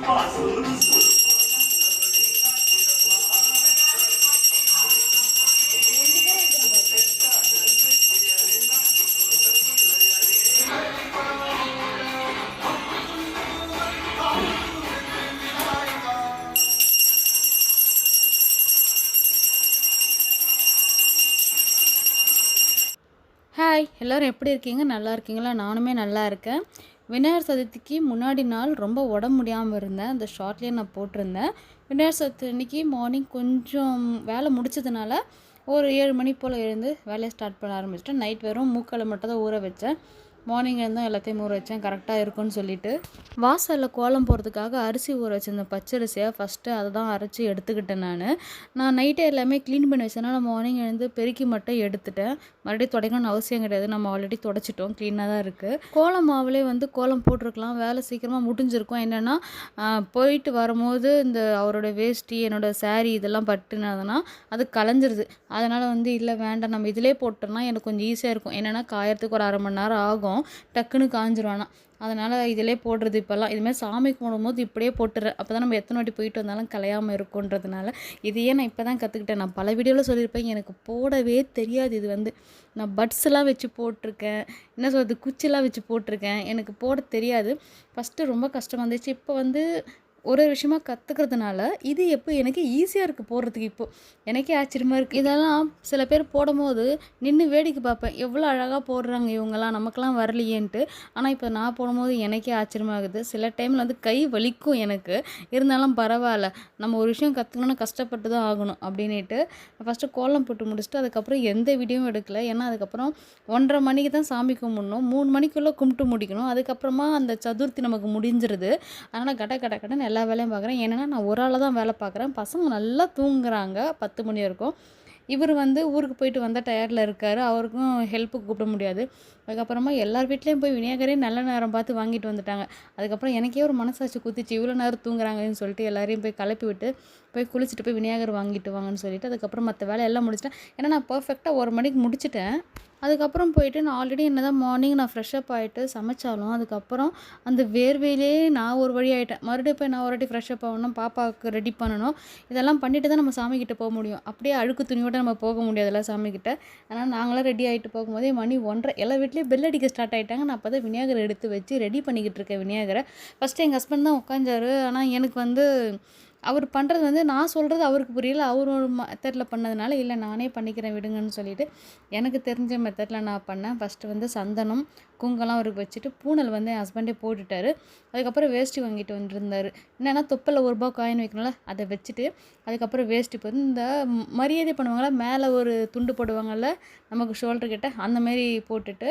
Hi எல்லோரும் எப்படி இருக்கீங்க? நல்லா இருக்கீங்களா? நானுமே நல்லா இருக்கேன். விநாயகர் சதுர்த்திக்கு முன்னாடி நாள் ரொம்ப உடம்பு முடியாமல் இருந்தேன். அந்த ஷார்ட்லேயே நான் போட்டிருந்தேன். விநாயகர் சதுர்த்தி அன்றைக்கி மார்னிங் கொஞ்சம் வேலை முடிச்சதுனால ஒரு 7 மணி போல் எழுந்து வேலையை ஸ்டார்ட் பண்ண ஆரம்பிச்சிட்டேன். நைட் வெறும் மூக்களை மட்டும் தான் ஊற வச்சேன். மார்னிங் இருந்தால் எல்லாத்தையும் ஊற வச்சேன் கரெக்டாக இருக்கும்னு சொல்லிட்டு. வாசலில் கோலம் போடுறதுக்காக அரிசி ஊற வச்சிருந்தேன், பச்சரிசியாக. ஃபஸ்ட்டு அதை தான் அரைச்சி எடுத்துக்கிட்டேன். நான் நைட்டே எல்லாமே க்ளீன் பண்ணி வச்சேன்னா மார்னிங் எழுந்து பெருக்கி மட்டும் எடுத்துட்டேன். மறுபடியும் துடைக்கணும்னு அவசியம் கிடையாது, நம்ம ஆல்ரெடி துடைச்சிட்டோம், க்ளீனாக தான் இருக்குது. கோலம் மாவுலே கோலம் போட்டிருக்கலாம், வேலை சீக்கிரமாக முடிஞ்சிருக்கும். என்னென்னா போயிட்டு வரும்போது இந்த அவரோட வேஷ்டி என்னோடய சாரீ இதெல்லாம் பட்டுனதுன்னா அது கலைஞ்சிருது. அதனால் இல்லை வேண்டாம், நம்ம இதிலே போட்டோம்னா எனக்கு கொஞ்சம் ஈஸியாக இருக்கும். என்னென்னா காயறதுக்கு ஒரு 1/2 மணி நேரம் ஆகும், டக்குன்னு காஞ்சிருவானா. அதனால் இதிலே போடுறது. இப்போல்லாம் இதுமாதிரி சாமி கும்பிடும்போது இப்படியே போட்டுறேன். அப்போ தான் நம்ம எத்தனை வாட்டி போயிட்டு வந்தாலும் கலையாமல் இருக்குன்றதுனால இதையே நான் இப்போ தான் கற்றுக்கிட்டேன். நான் பல வீடியோவில் சொல்லியிருப்பேன், எனக்கு போடவே தெரியாது. இது நான் பட்ஸ்லாம் வச்சு போட்டிருக்கேன், என்ன சொல்கிறது, குச்சிலாம் வச்சு போட்டிருக்கேன். எனக்கு போட தெரியாது. ஃபஸ்ட்டு ரொம்ப கஷ்டமாக இருந்துச்சு. இப்போ ஒரு விஷயமா கற்றுக்கிறதுனால இது எப்போ எனக்கு ஈஸியாக இருக்குது போடுறதுக்கு. இப்போது எனக்கே ஆச்சரியமாக இருக்குது. இதெல்லாம் சில பேர் போடும்போது நின்று வேடிக்கை பார்ப்பேன், எவ்வளோ அழகாக போடுறாங்க இவங்கெல்லாம், நமக்கெல்லாம் வரலையேன்ட்டு. ஆனால் இப்போ நான் போடும்போது எனக்கே ஆச்சரியமாகுது. சில டைமில் கை வலிக்கும் எனக்கு, இருந்தாலும் பரவாயில்ல, நம்ம ஒரு விஷயம் கற்றுக்கணும்னா கஷ்டப்பட்டு தான் ஆகணும் அப்படின்ட்டு ஃபஸ்ட்டு கோலம் போட்டு முடிச்சுட்டு அதுக்கப்புறம் எந்த வீடியோவும் எடுக்கலை. ஏன்னா அதுக்கப்புறம் 1:30 மணிக்கு தான் சாமி கும்பிடணும், 3 மணிக்குள்ளே கும்பிட்டு முடிக்கணும். அதுக்கப்புறமா அந்த சதுர்த்தி நமக்கு முடிஞ்சிருது. அதனால் கடன் எல்லா வேலையும் பார்க்குறேன். ஏன்னா நான் ஒரு ஆளாக தான் வேலை பார்க்குறேன். பசங்க நல்லா தூங்குறாங்க 10 மணி வரைக்கும். இவர் ஊருக்கு போயிட்டு வந்தால் டயர்டில் இருக்கார், அவருக்கும் ஹெல்ப்புக்கு கூப்பிட முடியாது. அதுக்கப்புறமா எல்லார் வீட்லேயும் போய் விநாயகரே நல்ல நேரம் பார்த்து வாங்கிட்டு வந்துட்டாங்க. அதுக்கப்புறம் எனக்கே ஒரு மனசாட்சி குத்திச்சு, இவ்வளோ நேரம் தூங்குறாங்கன்னு சொல்லிட்டு எல்லாரையும் போய் கிளப்பி விட்டு போய் குளிச்சுட்டு போய் விநாயகர் வாங்கிட்டு வாங்கன்னு சொல்லிட்டு அதுக்கப்புறம் மற்ற வேலை எல்லாம் முடிச்சிட்டேன். ஏன்னா நான் பர்ஃபெக்டாக 1 மணிக்கு முடிச்சிட்டேன். அதுக்கப்புறம் போயிட்டு நான் ஆல்ரெடி என்ன தான் மார்னிங் நான் ஃப்ரெஷ்அப் ஆகிட்டு சமைச்சாலும் அதுக்கப்புறம் அந்த வேர்வையிலே நான் ஒரு வழி ஆகிட்டேன். மறுபடியும் போய் நான் ஒரு வாட்டி ஃப்ரெஷ்அப் ஆகணும், பாப்பாவுக்கு ரெடி பண்ணணும். இதெல்லாம் பண்ணிட்டு தான் நம்ம சாமிக்கிட்ட போக முடியும். அப்படியே அழுக்கு துணியோடு நம்ம போக முடியாதுல்ல சாமிக்கிட்ட. ஆனால் நாங்களாம் ரெடி ஆகிட்டு போகும்போதே மணி 1:30, எல்லா வீட்லேயும் பெல் அடிக்க ஸ்டார்ட் ஆகிட்டாங்க. நான் அப்போ தான் விநாயகரை எடுத்து வச்சு ரெடி பண்ணிக்கிட்டு இருக்கேன் விநாயகரை. ஃபஸ்ட்டு எங்கள் ஹஸ்பண்ட் தான் உட்காந்தாரு. ஆனால் எனக்கு அவர் பண்ணுறது நான் சொல்கிறது அவருக்கு புரியல. அவர் ஒரு மெத்தடில் பண்ணதுனால இல்லை நானே பண்ணிக்கிறேன் விடுங்கன்னு சொல்லிவிட்டு எனக்கு தெரிஞ்ச மெத்தடில் நான் பண்ணேன். ஃபஸ்ட்டு சந்தனம் குங்கெல்லாம் அவருக்கு வச்சுட்டு பூனல் என் ஹஸ்பண்டே போட்டுட்டார். அதுக்கப்புறம் வேஷ்டி வாங்கிட்டு வந்துருந்தார். என்னென்னா தொப்பில் ₹1 காயின் வைக்கணும்ல, அதை வச்சுட்டு அதுக்கப்புறம் வேஷ்டி இந்த மரியாதை பண்ணுவாங்களா, மேலே ஒரு துண்டு போடுவாங்கள்ல நமக்கு ஷோல்டர்கிட்ட, அந்தமாரி போட்டுட்டு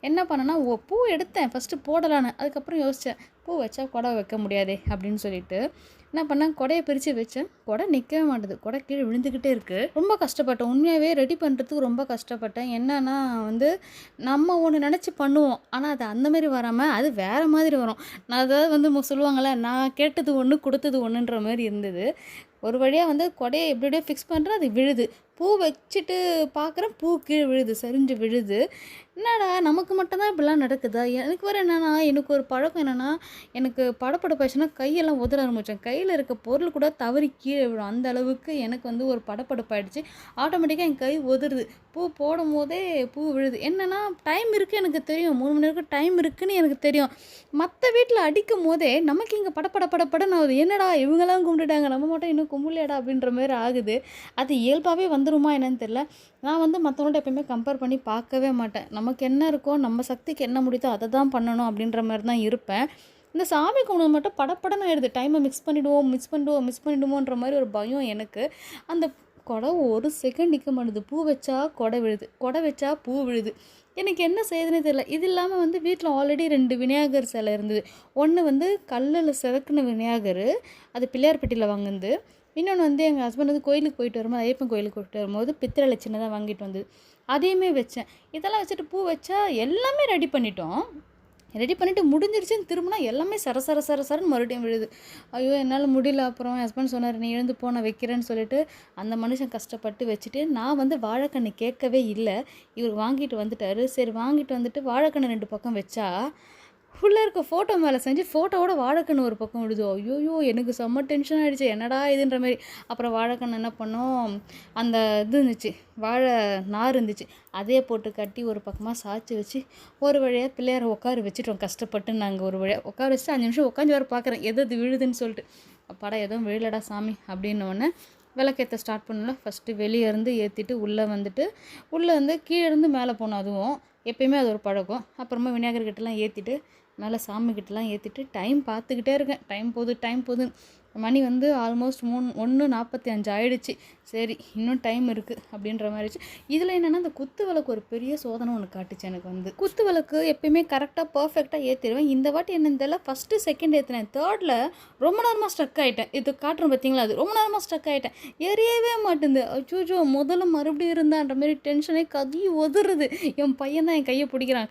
என்ன பண்ணேன்னா பூ எடுத்தேன் ஃபஸ்ட்டு போடலான்னு. அதுக்கப்புறம் யோசித்தேன், பூ வச்சா கொடை வைக்க முடியாதே அப்படின்னு சொல்லிட்டு என்ன பண்ணேன், கொடையை பிரித்து வச்சேன். கொடை நிற்கவே மாட்டுது, கொடை கீழே விழுந்துக்கிட்டே இருக்குது. ரொம்ப கஷ்டப்பட்டேன், உண்மையாகவே ரெடி பண்ணுறதுக்கு ரொம்ப கஷ்டப்பட்டேன். என்னன்னா நம்ம ஒன்று நினச்சி பண்ணுவோம், ஆனால் அது அந்தமாரி வராமல் அது வேறு மாதிரி வரும். நான் அதாவது சொல்லுவாங்கள்ல, நான் கேட்டது ஒன்று கொடுத்தது ஒன்றுன்ற மாதிரி இருந்தது. ஒரு வழியாக கொடையை எப்படியோ ஃபிக்ஸ் பண்ணுறேன், அது விழுது. பூ வச்சுட்டு பார்க்குறேன், பூ கீழே விழுது, சரிஞ்சு விழுது. என்னடா நமக்கு மட்டும்தான் இப்படிலாம் நடக்குதா? எனக்கு வேறு என்னென்னா, எனக்கு ஒரு பழக்கம் என்னென்னா, எனக்கு படப்படப்பாச்சுன்னா கையெல்லாம் உதற ஆரம்பித்தேன். கையில் இருக்க பொருள் கூட தவறி கீழே விடும். அந்த அளவுக்கு எனக்கு ஒரு படப்படப்பாயிடுச்சு. ஆட்டோமேட்டிக்காக என் கை உதறுது. பூ போடும் போதே பூ விழுது. என்னென்னா டைம் இருக்குது எனக்கு தெரியும், 3 மணி நேரம் டைம் இருக்குதுன்னு எனக்கு தெரியும். மற்ற வீட்டில் அடிக்கும் போதே நமக்கு இங்கே படப்படன்னு ஆகுது. என்னடா இவங்கெல்லாம் கும்பிட்டுட்டாங்க, நம்ம மட்டும் இன்னும் கும்பிடலையாடா அப்படின்ற மாதிரி ஆகுது. அது இயல்பாகவே வந்துருமா என்னன்னு தெரியல. நான் மற்றவங்கள்ட்ட எப்பயுமே கம்பேர் பண்ணி பார்க்கவே மாட்டேன். நமக்கு என்ன இருக்கோ, நம்ம சக்திக்கு என்ன முடியுதோ அதை தான் பண்ணணும் அப்படின்ற மாதிரி தான் இருப்பேன். இந்த சாமி கும்பிட மட்டும் படப்படன்னு ஆயிடுது. டைமை மிஸ் பண்ணிடுவோன்ற மாதிரி ஒரு பயம் எனக்கு. அந்த கொடை ஒரு செகண்ட் நிற்க மாட்டுது. பூ வச்சா கொடை விழுது, கொடை வச்சா பூ விழுது. எனக்கு என்ன செய்யுதுன்னே தெரியல. இது இல்லாமல் வீட்டில் ஆல்ரெடி 2 விநாயகர் சிலை இருந்தது. ஒன்று கல்லில் செதுக்குன விநாயகர், அது பிள்ளையார்பட்டியில் வாங்குனது. இன்னொன்று எங்கள் ஹஸ்பண்ட் கோயிலுக்கு போயிட்டு வரும்போது, ஐயப்பன் கோயிலுக்கு போயிட்டு வரும்போது பித்தளை சின்னதாக வாங்கிட்டு வந்தது. அதையுமே வச்சேன். இதெல்லாம் வச்சுட்டு பூ வச்சா எல்லாமே ரெடி பண்ணிவிட்டு முடிஞ்சிருச்சுன்னு திரும்பினா எல்லாமே சரன்னு மறுபடியும் விழுது. ஐயோ என்னால் முடியல. அப்புறம் ஹஸ்பண்ட் சொன்னார், நீ எழுந்து போ நான் வைக்கிறேன்னு சொல்லிட்டு அந்த மனுஷன் கஷ்டப்பட்டு வச்சுட்டு நான் வாழைக்கண்ணு கேட்கவே இல்லை. இவர் வாங்கிட்டு வந்துட்டார். சரி வாங்கிட்டு வந்துட்டு வாழைக்கண்ணு 2 பக்கம் வச்சா உள்ளே இருக்க ஃபோட்டோ மேலே செஞ்சு ஃபோட்டோவோட வாழைக்கன்று ஒரு பக்கம் விடுது. ஐயோயோ! எனக்கு செம்ம டென்ஷன் ஆகிடுச்சு. என்னடா இதுன்ற மாரி. அப்புறம் வாழைக்கன்று என்ன பண்ணோம், அந்த இது இருந்துச்சு, வாழை நார் இருந்துச்சு, அதே போட்டு கட்டி ஒரு பக்கமாக சாய்ச்சி வச்சு ஒரு வழியாக பிள்ளையாரை உட்கார வச்சுட்டோம். கஷ்டப்பட்டு நாங்கள் ஒரு வழியாக உட்கார வச்சுட்டு 5 நிமிஷம் உட்காந்து வர பார்க்குறேன் எது அது விழுதுன்னு சொல்லிட்டு. அப்பாடா எதுவும் விழலடா சாமி அப்படின்னோடனே விளக்கேற்ற ஸ்டார்ட் பண்ணல. ஃபஸ்ட்டு வெளியே இருந்து ஏற்றிட்டு உள்ளே வந்துட்டு, உள்ளே வந்து கீழே இருந்து மேலே போனோம். அதுவும் எப்பயுமே அது ஒரு பழக்கம். அப்புறமா விநாயகர் கிட்டலாம் ஏற்றிட்டு மேலே சாமிக்கிட்டலாம் ஏற்றிட்டு டைம் பார்த்துக்கிட்டே இருக்கேன். டைம் போகுது. மணி வந்து ஆல்மோஸ்ட் 1:45 ஆகிடுச்சு. சரி இன்னும் டைம் இருக்குது அப்படின்ற மாதிரிச்சு. இதில் என்னென்னா அந்த குத்து விளக்கு ஒரு பெரிய சோதனை ஒன்று காட்டுச்சு எனக்கு வந்து. குத்து விளக்கு எப்பயுமே கரெக்டாக பர்ஃபெக்டாக ஏற்றிடுவேன். இந்த வாட்டி என்னன்னு தெரியல, ஃபஸ்ட்டு செகண்ட் ஏற்றினேன், தேர்டில் ரொம்ப நேரமாக ஸ்ட்ரக் ஆகிட்டேன். இது காட்டுறேன் பார்த்தீங்களா, அது ரொம்ப நேரமாக ஸ்ட்ரக் ஆகிட்டேன், எரியவே மாட்டேங்குது. அச்சோச்சோ முதல்ல மறுபடியும் இருந்தான்ற மாதிரி டென்ஷனே கதி ஒதுருது. என் பையன் தான் என் கையை பிடிக்கிறான்,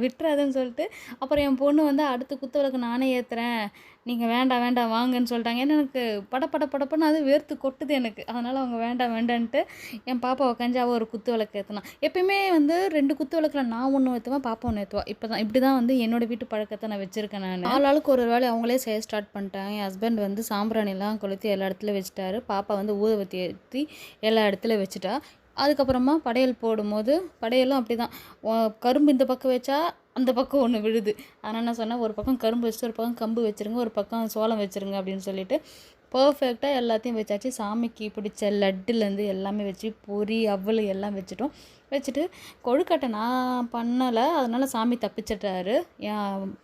விட்டுறாதன்னு சொல்லிட்டு. அப்புறம் என் பொண்ணு வந்து அடுத்த குத்து விளக்கு நானே ஏற்றுறேன், நீங்கள் வேண்டாம் வாங்கன்னு சொல்லிட்டாங்க. ஏன்னா எனக்கு படப்படன்னு அது வேர்த்து கொட்டுது எனக்கு. அதனால் அவங்க வேண்டான்ட்டு என் பாப்பா உட்காந்து அவள் ஒரு குத்து விளக்கு ஏற்றினான். எப்பயுமே வந்து 2 குத்து விளக்கில் நான் ஒன்று ஏற்றுவேன், பாப்பா ஒன்று ஏற்றுவா. இப்படி தான் வந்து என்னோடய வீட்டு பழக்கத்தை நான் வச்சுருக்கேன். நான் ஆளாளுக்கு ஒரு வேலை அவங்களே செய்ய ஸ்டார்ட் பண்ணிட்டாங்க. என் ஹஸ்பண்ட் வந்து சாம்பிராணிலாம் கொளுத்தி எல்லா இடத்துல வச்சுட்டாரு. பாப்பா வந்து ஊதுவத்தி ஏற்றி எல்லா இடத்துல வச்சுட்டா. அதுக்கப்புறமா படையல் போடும்போது படையலும் அப்படி தான், கரும்பு இந்த பக்கம் வச்சா அந்த பக்கம் ஒன்று விழுது. அதனால் என்ன சொன்னால், ஒரு பக்கம் கரும்பு வச்சுட்டு ஒரு பக்கம் கம்பு வச்சுருங்க, ஒரு பக்கம் சோளம் வச்சுருங்க அப்படின்னு சொல்லிட்டு பர்ஃபெக்டாக எல்லாத்தையும் வச்சாச்சு. சாமிக்கு பிடிச்ச லட்டுலேருந்து எல்லாமே வச்சு பொரி அவல் எல்லாம் வச்சுட்டு கொழுக்கட்டை நான் பண்ணலை, அதனால் சாமி தப்பிச்சிட்டாரு. என்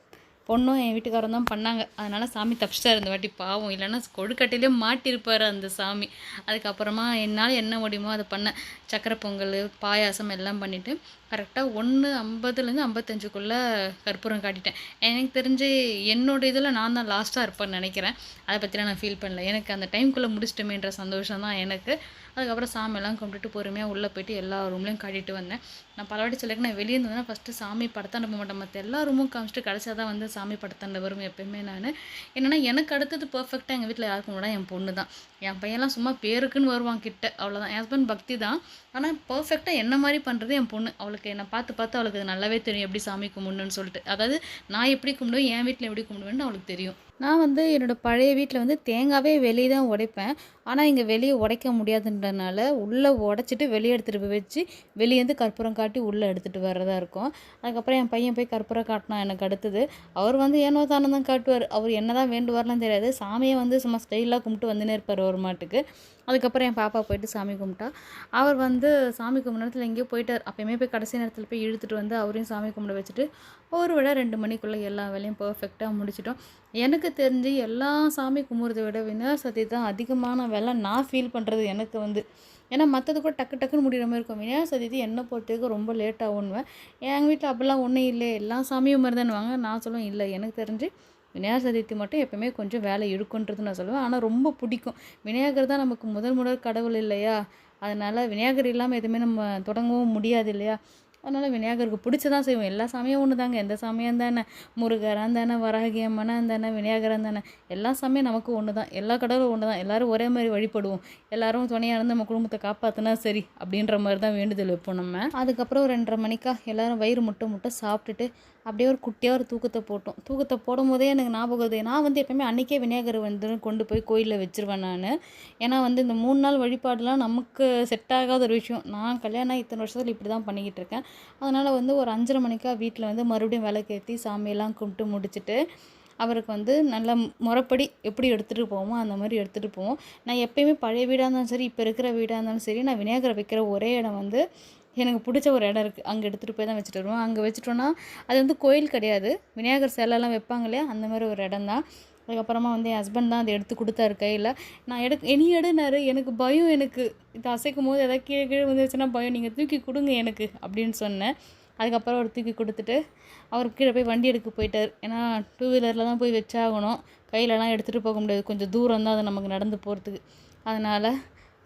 பொண்ணும் என் வீட்டுக்காரரும் தான் பண்ணாங்க. அதனால் சாமி தப்பிச்சிட்டாரு இந்த வாட்டி, பாவம். இல்லைன்னா கொழுக்கட்டையிலே மாட்டியிருப்பார் அந்த சாமி. அதுக்கப்புறமா என்னால் என்ன முடியுமோ அதை பண்ணேன். சக்கரை பொங்கல், பாயாசம் எல்லாம் பண்ணிவிட்டு கரெக்டாக 1:50லேருந்து 55க்குள்ளே கற்பூரம் காட்டிட்டேன். எனக்கு தெரிஞ்சு என்னோடய இதில் நான் தான் லாஸ்ட்டாக இருப்பேன்னு நினைக்கிறேன். அதை பற்றிலாம் நான் ஃபீல் பண்ணல. எனக்கு அந்த டைம்குள்ளே முடிச்சிட்டோமேன்ற சந்தோஷம் தான் எனக்கு. அதுக்கப்புறம் சாமியெல்லாம் கும்பிட்டுட்டு பொறுமையாக உள்ளே போய்ட்டு எல்லா ரூம்லேயும் காட்டிட்டு வந்தேன். நான் பலவாட்டி சொல்லியிருக்கேன், நான் வெளியே இருந்தேன்னா ஃபஸ்ட்டு சாமி படத்தாண்ட போக மாட்டேன், மற்ற எல்லா ரூமும் காமிச்சிட்டு கடைசியாக தான் வந்து சாமி படத்தாண்ட வரும் எப்பயுமே நான். என்னென்னா எனக்கு அடுத்தது பர்ஃபெக்டாக எங்கள் வீட்டில் யாருக்கும் கூட என் பொண்ணு தான். என் பையன்லாம் சும்மா பேருக்குன்னு வருவான் கிட்ட, அவ்வளோதான். என் ஹஸ்பண்ட் பக்தி தான், ஆனால் பர்ஃபெக்டாக என்ன மாதிரி பண்ணுறது என் பொண்ணு. அவளுக்கு என்னை பார்த்து அவளுக்கு அது நல்லாவே தெரியும் எப்படி சாமி கும்பிடணுன்னு சொல்லிட்டு. அதாவது நான் எப்படி கும்பிடுவேன், என் வீட்டில் எப்படி கும்பிடுவேன்னு அவளுக்கு தெரியும். நான் வந்து என்னோடய பழைய வீட்டில் வந்து தேங்காவே வெளியே தான் உடைப்பேன். ஆனால் இங்கே வெளியே உடைக்க முடியாதுன்றனால உள்ளே உடச்சிட்டு வெளியே எடுத்துகிட்டு போய் வச்சு வெளியேருந்து கற்பூரம் காட்டி உள்ளே எடுத்துகிட்டு வர்றதா இருக்கும். அதுக்கப்புறம் என் பையன் போய் கற்பூரம் காட்டினான் எனக்கு அடுத்தது. அவர் வந்து ஏனோ தானே தான் காட்டுவார். அவர் என்ன தான் வேண்டுவார்லாம் தெரியாது. சாமியை வந்து சும்மா ஸ்டைலாக கும்பிட்டு வந்துன்னே இருப்பார் ஒரு மாட்டுக்கு. அதுக்கப்புறம் என் பாப்பா போயிட்டு சாமி கும்பிட்டா. அவர் வந்து சாமி கும்பிட்ற நேரத்தில் எங்கேயோ போயிட்டார். அப்போயுமே போய் கடைசி நேரத்தில் போய் இழுத்துட்டு வந்து அவரையும் சாமி கும்பிட வச்சுட்டு ஒரு விட 2 மணிக்குள்ளே எல்லா வேலையும் பர்ஃபெக்டாக முடிச்சிட்டோம். எனக்கு தெரிஞ்சு எல்லா சாமி கும்பிட்றத விட விநாயகர் சதுர்த்தி தான் அதிகமான வேலை நான் ஃபீல் பண்ணுறது எனக்கு வந்து. ஏன்னா மற்றது கூட டக்குன்னு முடிகிற மாதிரி இருக்கும். விநாயகர் சதுர்த்தி என்ன பொறுத்தவரைக்கும் ரொம்ப லேட்டாக ஒன்றுவேன். எங்கள் வீட்டில் அப்படிலாம் ஒன்றும் இல்லை, எல்லா சாமியும் மாதிரி தானுவாங்க. நான் சொல்லுவேன் இல்லை, எனக்கு தெரிஞ்சு விநாயகர் சதுர்த்தி மட்டும் எப்போயுமே கொஞ்சம் வேலை இருக்குன்றது நான் சொல்லுவேன். ஆனால் ரொம்ப பிடிக்கும். விநாயகர் தான் நமக்கு முதல் கடவுள் இல்லையா, அதனால் விநாயகர் இல்லாமல் எதுவுமே நம்ம தொடங்கவும் முடியாது இல்லையா. அதனால் விநாயகருக்கு பிடிச்சதான் செய்வோம். எல்லா சாமியும் ஒன்று தாங்க. எந்த சாமியாக தானே, முருகராக இருந்தானே, வராகி அம்மனாக இருந்தானே, விநாயகராக இருந்தானே, எல்லா சாமியும் நமக்கு ஒன்று தான். எல்லா கடவுளும் ஒன்று தான். எல்லோரும் ஒரே மாதிரி வழிபடுவோம். எல்லோரும் துணையாக இருந்து நம்ம குடும்பத்தை காப்பாற்றினா சரி அப்படின்ற மாதிரி தான் வேண்டுதல் வைப்போம் நம்ம. அதுக்கப்புறம் 2:30 மணிக்கா எல்லோரும் வயிறு முட்டை சாப்பிட்டுட்டு அப்படியே ஒரு குட்டியாக ஒரு தூக்கத்தை போட்டோம். தூக்கத்தை போடும் போதே எனக்கு ஞாபகம் வருது. நான் வந்து எப்போயுமே அன்றைக்கே விநாயகர் வந்து கொண்டு போய் கோயிலில் வச்சுருவேன் நான். ஏன்னா வந்து இந்த 3 நாள் வழிபாடுலாம் நமக்கு செட் ஆகாத ஒரு விஷயம். நான் கல்யாணம் இத்தனை வருஷத்தில் இப்படி தான் பண்ணிக்கிட்டு இருக்கேன். அதனால் வந்து ஒரு 5:30 மணிக்கா வீட்டில் வந்து மறுபடியும் விளக்கேற்றி சாமியெல்லாம் கும்பிட்டு முடிச்சுட்டு அவருக்கு வந்து நல்ல முறைப்படி எப்படி எடுத்துகிட்டு போவோமோ அந்த மாதிரி எடுத்துகிட்டு போவோம். நான் எப்போயுமே பழைய வீடாக இருந்தாலும் சரி, இப்போ இருக்கிற வீடாக இருந்தாலும் சரி, நான் விநாயகரை வைக்கிற ஒரே இடம் வந்து எனக்கு பிடிச்ச ஒரு இடம் இருக்குது. அங்கே எடுத்துகிட்டு போய் தான் வச்சுட்டு வருவோம். அங்கே வச்சுட்டோன்னா அது வந்து கோயில் கிடையாது, விநாயகர் சிலைலாம் வைப்பாங்க இல்லையா, அந்த மாதிரி ஒரு இடம் தான். அதுக்கப்புறமா வந்து என் ஹஸ்பண்ட் தான் அதை எடுத்து கொடுத்தாரு கையில். நான் இனி எடுனாரு. எனக்கு பயம், எனக்கு இது அசைக்கும் போது எதாவது கீழே வந்துச்சுன்னா பயம், நீங்கள் தூக்கி கொடுங்க எனக்கு அப்படின்னு சொன்னேன். அதுக்கப்புறம் அவர் தூக்கி கொடுத்துட்டு அவர் கீழே போய் வண்டி எடுக்க போயிட்டார். ஏன்னா 2 வீலரில் தான் போய் வச்சாகணும், கையிலலாம் எடுத்துகிட்டு போக முடியாது, கொஞ்சம் தூரம் தான் அது நமக்கு நடந்து போகிறதுக்கு. அதனால்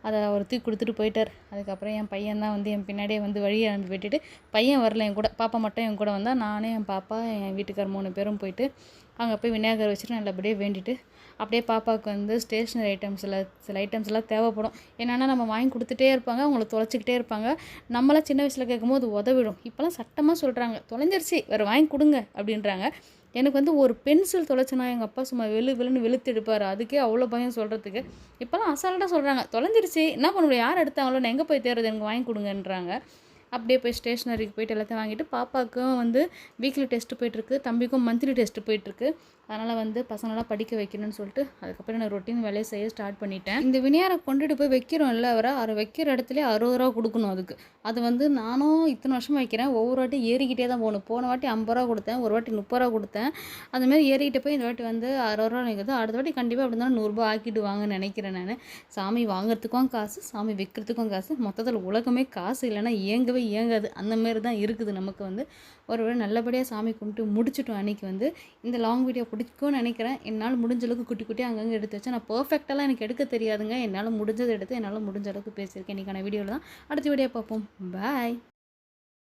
அதை அவர் தூக்கி கொடுத்துட்டு போயிட்டார். அதுக்கப்புறம் என் பையன் தான் வந்து என் பின்னாடியே வந்து வழியை அனுப்பி விட்டுட்டு, பையன் வரல என் கூட, பாப்பா மட்டும் என் கூட வந்தால் நானே என் பாப்பா என் வீட்டுக்கார் 3 பேரும் போயிட்டு அங்கே போய் விநாயகர் வச்சுட்டு நல்லபடியாக வேண்டிட்டு அப்படியே பாப்பாவுக்கு வந்து ஸ்டேஷ்னரி சில ஐட்டம்ஸ்லாம் தேவைப்படும். என்னென்னா நம்ம வாங்கி கொடுத்துட்டே இருப்பாங்க, அவங்கள தொலைச்சிக்கிட்டே இருப்பாங்க. நம்மளாம் சின்ன வயசில் கேட்கும்போது உதவிடும். இப்போலாம் சட்டமாக சொல்கிறாங்க, தொலைஞ்சிருச்சு வேறு வாங்கி கொடுங்க அப்படின்றாங்க. எனக்கு வந்து ஒரு பென்சில் தொலைச்சனா எங்கள் அப்பா சும்மா வெளுன்னு வெளுத்து எடுப்பார். அதுக்கே அவ்வளோ பயம் சொல்கிறதுக்கு. இப்போலாம் அசால்ட்டாக சொல்கிறாங்க, தொலைஞ்சிருச்சு என்ன பண்ண முடியும், யார் எடுத்தாங்களோ நான் எங்கே போய் தேடுறது, எனக்கு வாங்கி கொடுங்கன்றாங்க. அப்படியே போய் ஸ்டேஷ்னரிக்கு போய்ட்டு எல்லாத்தையும் வாங்கிட்டு பாப்பாவுக்கும் வந்து வீக்லி டெஸ்ட்டு போயிட்டுருக்கு, தம்பிக்கும் மந்த்லி டெஸ்ட்டு போயிட்டுருக்கு. அதனால் வந்து பசங்களெலாம் படிக்க வைக்கணும்னு சொல்லிட்டு அதுக்கப்புறம் நான் ரொட்டீன் வேலையை செய்ய ஸ்டார்ட் பண்ணிட்டேன். இந்த விநாயகரை கொண்டுட்டு போய் வைக்கிறோம்ல, அவரை வைக்கிற இடத்துலேயே 60 ரூபா கொடுக்கணும் அதுக்கு. அது வந்து நானும் இத்தனை வருஷமாக வைக்கிறேன், ஒவ்வொரு வாட்டி ஏறிக்கிட்டே தான் போகணும். போன வாட்டி 50 ரூபா கொடுத்தேன், ஒரு வாட்டி 30 ரூபா கொடுத்தேன். அதுமாதிரி ஏறிக்கிட்டு போய் இந்த வாட்டி வந்து 60 ரூபா நிற்குது. அடுத்த வாட்டி கண்டிப்பாக அப்படி இருந்தாலும் 100 ரூபா ஆக்கிடுவாங்கன்னு நினைக்கிறேன் நான். சாமி வாங்குறதுக்கும் காசு, சாமி வைக்கிறதுக்கும் காசு, மொத்தத்தில் உலகமே காசு இல்லைன்னா இயங்கவே இயங்காது. அந்த மாரி தான் இருக்குது நமக்கு வந்து. ஒருவேளை நல்லபடியாக சாமி கும்பிட்டு முடிச்சிட்டோம் அன்றைக்கி வந்து. இந்த லாங் வீடியோ பிடிக்கும்னு நினைக்கிறேன். என்னால் முடிஞ்ச அளவுக்கு குட்டி குட்டியாக அங்கங்கே எடுத்து வச்சேன். நான் பர்ஃபெக்டாலாம் எனக்கு எடுக்க தெரியாதுங்க. என்னால் முடிஞ்சதை எடுத்து என்னால் முடிஞ்ச அளவுக்கு பேசியிருக்கேன். இன்றைக்கான வீடியோவில் தான். அடுத்த வீடியோ பார்ப்போம். பாய்.